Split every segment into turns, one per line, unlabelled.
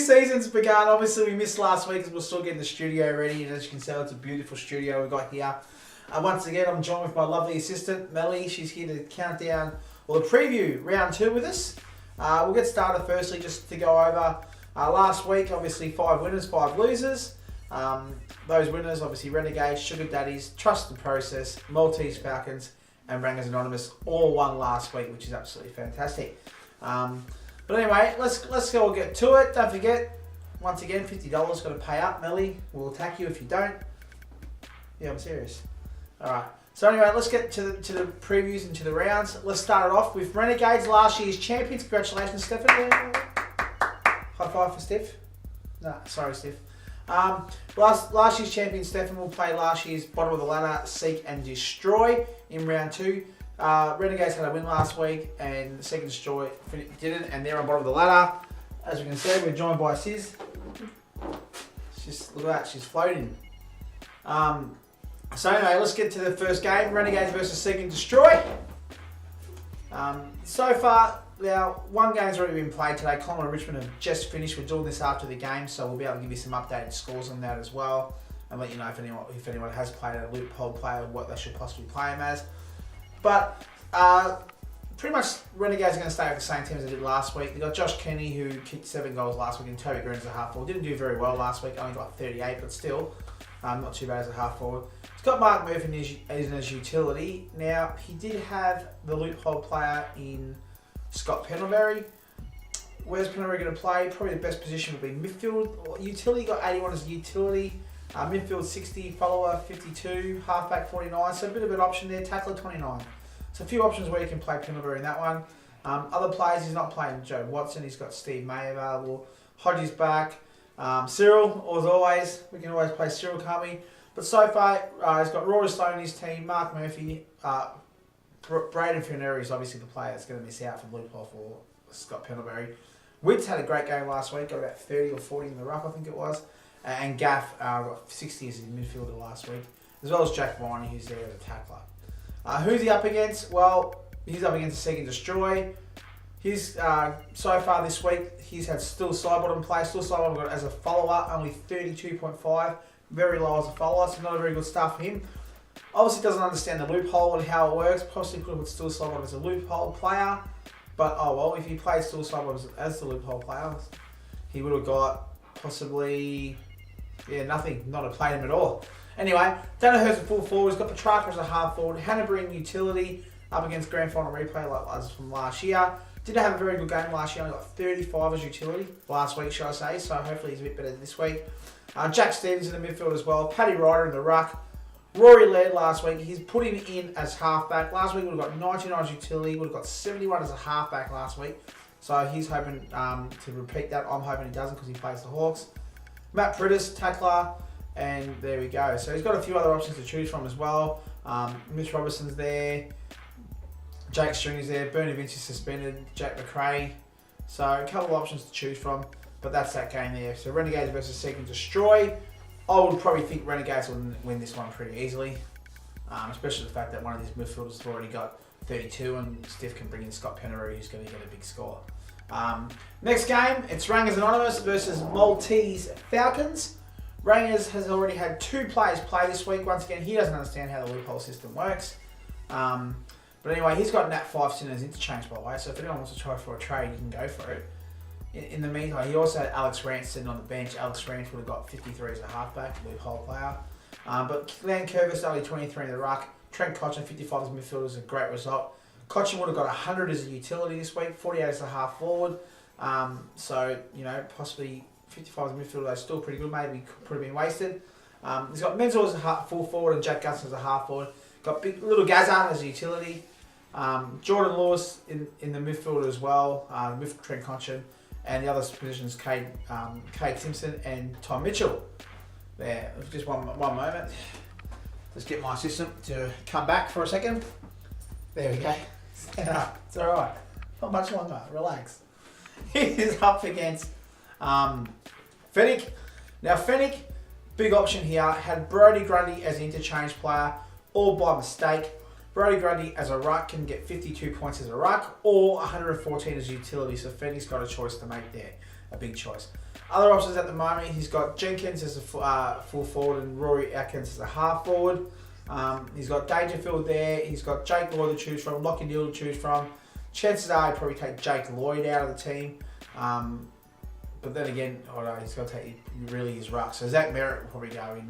season's begun. Obviously, we missed last week because we're still getting the studio ready. And as you can tell, it's a beautiful studio we've got here. Once again, I'm joined with my lovely assistant, Melly. She's here to count down, or the preview round 2 with us. We'll get started firstly just to go over last week. Obviously, 5 winners, 5 losers. Those winners, obviously, Renegades, Sugar Daddies, Trust the Process, Maltese Falcons, and Rangers Anonymous all won last week, which is absolutely fantastic. But anyway, let's go get to it. Don't forget, once again, $50 got to pay up. Melly, we'll attack you if you don't. Yeah, I'm serious. All right. So anyway, let's get to the previews and to the rounds. Let's start it off with Renegades, last year's champions. Congratulations, Stefan. High five for Steph. No, sorry, Steph. Last year's champion Stefan will play last year's bottom of the ladder, Seek and Destroy in round 2. Renegades had a win last week, and Seek and Destroy didn't, and they're on bottom of the ladder. As you can see, we're joined by Sis. Look at that, she's floating. So anyway, let's get to the first game. Renegades versus Seek and Destroy. So far, now, one game's already been played today. Coleman and Richmond have just finished. We're doing this after the game, so we'll be able to give you some updated scores on that as well, and let you know if anyone has played a loophole player, what they should possibly play him as. But pretty much Renegades are going to stay with the same team as they did last week. They've got Josh Kenny, who kicked 7 goals last week, and Toby Green's a half forward. Didn't do very well last week, only got 38, but still not too bad as a half forward. He's got Mark Murphy in his utility. Now, he did have the loophole player in Scott Pendlebury. Where's Pendlebury going to play? Probably the best position would be midfield. Utility, got 81 as a utility. Midfield 60, follower 52, halfback 49. So a bit of an option there. Tackler 29. So a few options where you can play Pendlebury in that one. Other players, he's not playing Joe Watson. He's got Steve May available. Hodges back. Cyril, as always. We can always play Cyril, can't we? But so far, he's got Rory Sloan in his team, Mark Murphy, Braden Funerary is obviously the player that's going to miss out from loophole for Scott Pendlebury. Witts had a great game last week, got about 30 or 40 in the ruck, I think it was. And Gaff got 60 as his midfielder last week, as well as Jack Viney, who's there as a tackler. Who's he up against? Well, he's up against Seek and Destroy. He's so far this week, he's had Still Sidebottom play. Still Sidebottom got as a follower, only 32.5. Very low as a follower, so not a very good start for him. Obviously doesn't understand the loophole and how it works. Possibly could have put Still Sidebottom as a loophole player. But oh well, if he played Still Sidebottom as the loophole player, he would have got possibly, nothing. Not have played him at all. Anyway, Danaher's a full forward. He's got Petrarca as a half forward. Hanbury in utility up against grand final replay like as from last year. Didn't have a very good game last year. Only got 35 as utility last week, should I say. So hopefully he's a bit better this week. Jack Stevens in the midfield as well. Paddy Ryder in the ruck. Rory led last week. He's put him in as halfback. Last week would have got 99 as utility. Would have got 71 as a halfback last week. So he's hoping to repeat that. I'm hoping he doesn't because he plays the Hawks. Matt Prittis, tackler. And there we go. So he's got a few other options to choose from as well. Mitch Robertson's there. Jake Stringer's there. Bernie Vince is suspended. Jack McRae. So a couple of options to choose from. But that's that game there. So Renegades versus Seek and Destroy. I would probably think Renegades will win this one pretty easily. Especially the fact that one of these midfielders has already got 32 and Steph can bring in Scott Pennery, who's going to get a big score. Next game, it's Rangers Anonymous versus Maltese Falcons. Rangers has already had 2 players play this week. Once again, he doesn't understand how the loophole system works. But anyway, he's got Nat 5 sitting as interchange, by the way. So if anyone wants to try for a trade, you can go for it. In the meantime, he also had Alex Rance sitting on the bench. Alex Rance would have got 53 as a halfback, loophole player. But Glenn Curvis only 23 in the ruck. Trent Cotchin 55 as midfielder is a great result. Cotchin would have got 100 as a utility this week, 48 as a half forward. So, possibly 55 as a midfielder, though, still pretty good. Maybe could have been wasted. He's got Menzel as a full forward and Jack Gusson as a half forward. Got big little Gazza as a utility. Jordan Lewis in the midfield as well, with Trent Cotchin. And the other positions, Cade Simpson and Tom Mitchell. There, just one moment. Let's get my assistant to come back for a second. There we go. Stand up. It's all right. Not much longer. Relax. He is up against Fennick. Now Fennick, big option here, had Brodie Grundy as an interchange player, all by mistake. Brodie Grundy as a ruck can get 52 points as a ruck or 114 as a utility. So Fennick's got a choice to make there, a big choice. Other options at the moment, he's got Jenkins as a full forward and Rory Atkins as a half forward. He's got Dangerfield there. He's got Jake Lloyd to choose from, Lockie Neal to choose from. Chances are he'd probably take Jake Lloyd out of the team. But then again, he's got to take really his ruck. So Zach Merritt will probably go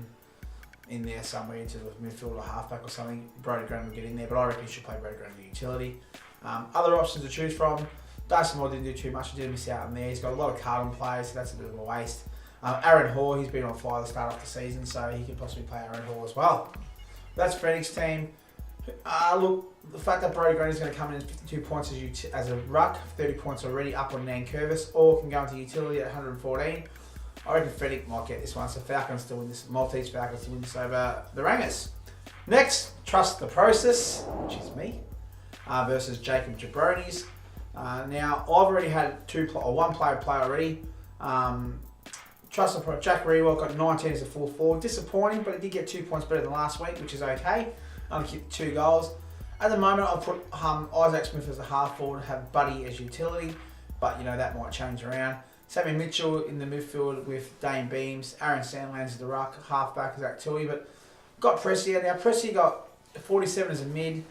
in there somewhere into the midfield or halfback or something. Brody Graham will get in there, but I reckon he should play Brody Graham in the utility. Other options to choose from. Dyson Moore didn't do too much. He did miss out on there. He's got a lot of Carlton players, so that's a bit of a waste. Aaron Hall, he's been on fire to start off the season, so he could possibly play Aaron Hall as well. That's Phoenix team. Look, the fact that Brody Graham is going to come in at 52 points as a ruck, 30 points already up on Nankervis, or can go into utility at 114. I reckon Fenwick might get this one, so Falcons to win this. Maltese Falcons to win this over the Rangers. Next, Trust the Process, which is me, versus Jacob Jabronis. Now, I've already had one player play already. Trust the Process. Jack Rewell got 19 as a full forward. Disappointing, but he did get 2 points better than last week, which is okay. Only kicked 2 goals. At the moment, I'll put Isaac Smith as a half forward and have Buddy as utility, but that might change around. Sammy Mitchell in the midfield with Dane Beams, Aaron Sandlands as the ruck, halfback as Zach Tui, but got Pressy. Now Pressy got 47 as a mid,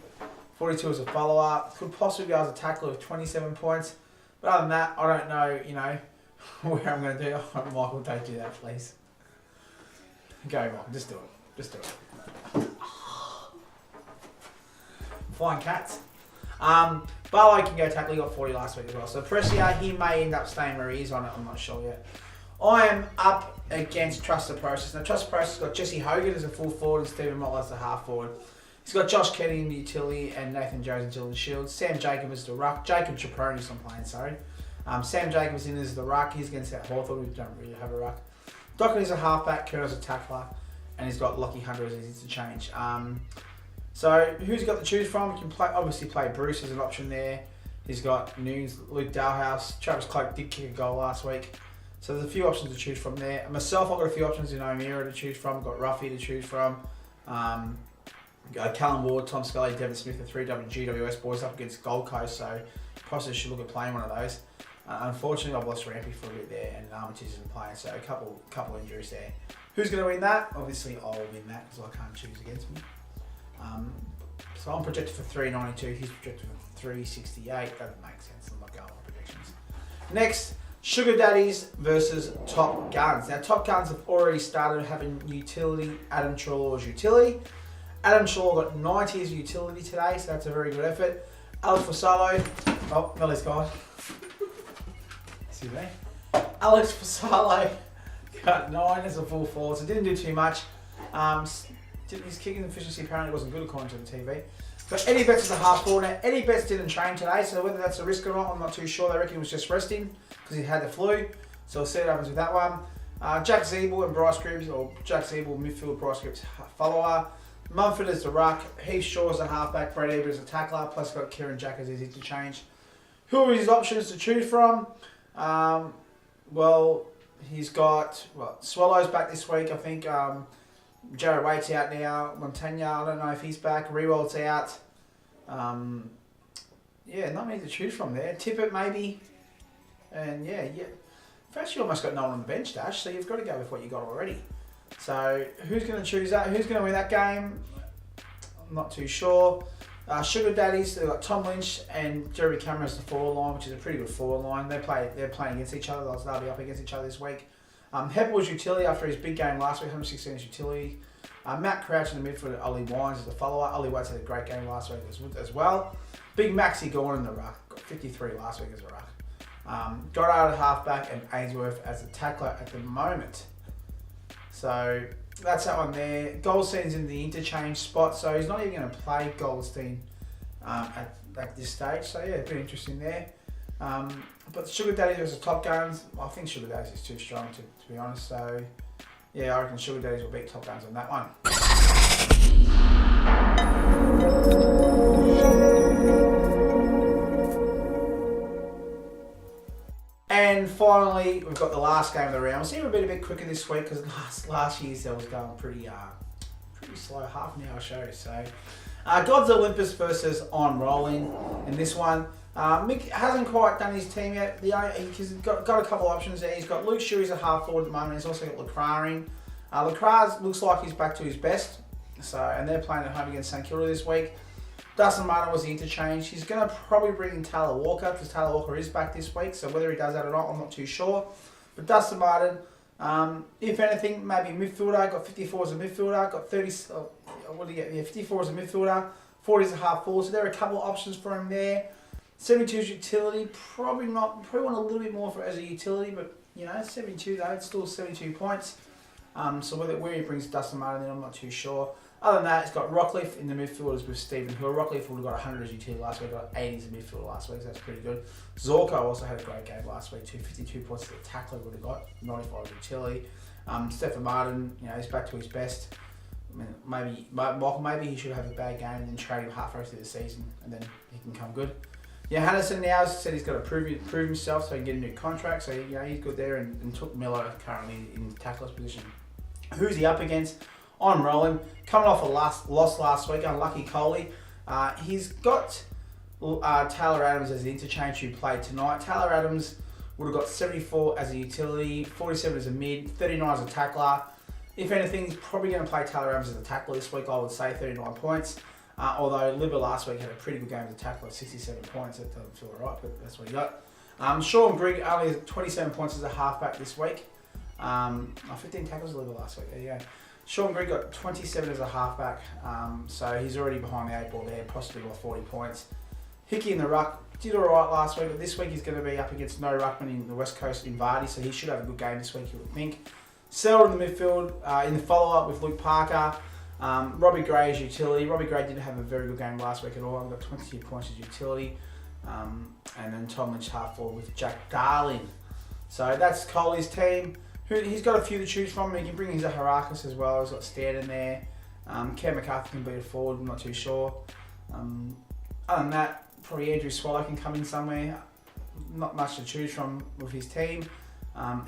42 as a follow-up, could possibly go as a tackler with 27 points, but other than that, I don't know, where I'm going to do. Oh, Michael, don't do that, please. Go, Michael, just do it. Just do it. Flying cats. Barlow can go tackle. He got 40 last week as well. So Pressy, he may end up staying where he is on it. I'm not sure yet. I am up against Trust the Process. Now, Trust the Process has got Jesse Hogan as a full forward and Stephen Mottler as a half forward. He's got Josh Kenny in the utility and Nathan Jones in the shield. Sam Jacob is the ruck. Jacob Chapronis, I'm playing, sorry. Sam Jacobs in as the ruck. He's against that Hawthorn. We don't really have a ruck. Dockett is a halfback. Kerno's a tackler. And he's got Lockie Hunter as his interchange. So who's he got to choose from? You can obviously play Bruce as an option there. He's got Nunes, Luke Dalhouse. Travis Cloak did kick a goal last week. So there's a few options to choose from there. Myself, I've got a few options in O'Meara to choose from. I've got Ruffy to choose from. Callum Ward, Tom Scully, Devon Smith, the 3 GWS boys up against Gold Coast. So possibly should look at playing one of those. Unfortunately, I've lost Rampy for a bit there and Armitage isn't playing. So a couple injuries there. Who's going to win that? Obviously, I'll win that because I can't choose against me. So I'm projected for 392, he's projected for 368, doesn't make sense, I'm not going on projections. Next, Sugar Daddies versus Top Guns. Now Top Guns have already started having utility, Adam Trelaw's utility. Adam Trelaw got 90 as utility today, so that's a very good effort. Alex Fasalo, oh, Melly's gone. Excuse me. Alex Fasalo got 9 as a full forward, so didn't do too much. His kicking efficiency apparently wasn't good according to the TV. But Eddie Betts is a half forward. Now, Eddie Betts didn't train today, so whether that's a risk or not, I'm not too sure. They reckon he was just resting because he had the flu. So we'll see what happens with that one. Jack Zeeble and Bryce Gribbs, or Jack Zeeble midfield, Bryce Gribbs follower. Mumford is the ruck. Heath Shaw is a halfback. Brad Eber is a tackler. Plus got Kieran Jack as his interchange. Who are his options to choose from? Well, he's got Swallows back this week, I think. Jared Waite's out now. Montagna, I don't know if he's back. Rewald's out. Not many to choose from there. Tippett maybe. And First, you almost got no one on the bench, Dash, so you've got to go with what you got already. So who's going to choose that? Who's going to win that game? I'm not too sure. Sugar Daddies, they've got Tom Lynch and Jeremy Cameron as the forward line, which is a pretty good forward line. They're playing against each other. They'll be up against each other this week. Heppel's utility after his big game last week, 116 is utility. Matt Crouch in the midfield, Ollie Wines as the follower. Ollie Wines had a great game last week as well. Big Maxi Gorn in the ruck, got 53 last week as a ruck. Goddard at halfback and Ainsworth as a tackler at the moment. So that's that one there. Goldstein's in the interchange spot, so he's not even going to play Goldstein at this stage. So yeah, a bit interesting there. But Sugar Daddy was a Top Guns. I think Sugar Daddy's is too strong to be honest. So yeah, I reckon Sugar Daddies will beat Top Guns on that one. And finally, we've got the last game of the round. We'll see if we're a bit quicker this week because last year's there was going pretty slow, half an hour show. So Gods Olympus versus I'm Rolling in this one. Mick hasn't quite done his team yet. He's got a couple of options there. He's got Luke Shuey as a half forward at the moment. He's also got Lacroix in. Lacroix looks like he's back to his best. And they're playing at home against St Kilda this week. Dustin Martin was the interchange. He's going to probably bring in Taylor Walker because Taylor Walker is back this week. So whether he does that or not, I'm not too sure. But Dustin Martin, if anything, maybe midfielder. Got 54 as a midfielder. Got 30. What do you get? Yeah, 54 as a midfielder. 40 as a half forward. So there are a couple of options for him there. 72 is utility. Probably not. Probably want a little bit more for as a utility, but 72 though. It's still 72 points. So where he brings Dustin Martin in, I'm not too sure. Other than that, it's got Rockcliffe in the midfielders with Stephen Hill. Rockcliffe would have got 100 as utility last week, got 80 as a midfielder last week, so that's pretty good. Zorko also had a great game last week, 52 points as a tackler would have got, 95 as utility. Stephen Martin, he's back to his best. I mean, maybe he should have a bad game and then trade him halfway through the season, and then he can come good. Yeah, Henderson now said he's got to prove himself so he can get a new contract, so he's good there, and took Miller currently in the tackler's position. Who's he up against? I'm rolling. Coming off a loss last week, unlucky Coley. He's got Taylor Adams as the interchange who played tonight. Taylor Adams would have got 74 as a utility, 47 as a mid, 39 as a tackler. If anything, he's probably going to play Taylor Adams as a tackler this week, I would say, 39 points. Although Libba last week had a pretty good game as a tackler, 67 points. That doesn't feel right, but that's what he got. Sean Grigg only has 27 points as a halfback this week. 15 tackles Libba last week. There you go. Sean Grigg got 27 as a halfback, so he's already behind the 8 ball there, possibly got 40 points. Hickey in the ruck did alright last week, but this week he's going to be up against no ruckman in the West Coast in Vardy, so he should have a good game this week, you would think. Selder in the midfield, in the follow-up with Luke Parker. Robbie Gray is utility. Robbie Gray didn't have a very good game last week at all. He got 22 points as utility. And then Tom Lynch half forward with Jack Darling. So that's Coley's team. He's got a few to choose from. He can bring in Zaharakis as well. He's got Stead in there. Ken McCarthy can be a forward. I'm not too sure. Other than that, probably Andrew Swallow can come in somewhere. Not much to choose from with his team.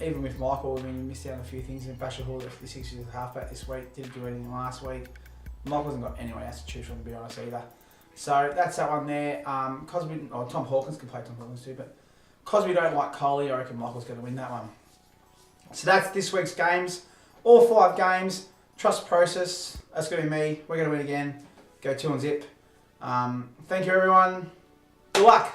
Even with Michael, he missed out on a few things. In Basher Hall, the 6 years halfback this week, didn't do anything last week. Michael hasn't got anyone else to choose from, to be honest, either. So that's that one there. Tom Hawkins can play Tom Hawkins too, but because we don't like Coley, I reckon Michael's going to win that one. So that's this week's games. All 5 games. Trust the process. That's going to be me. We're going to win again. Go 2-0. Thank you, everyone. Good luck.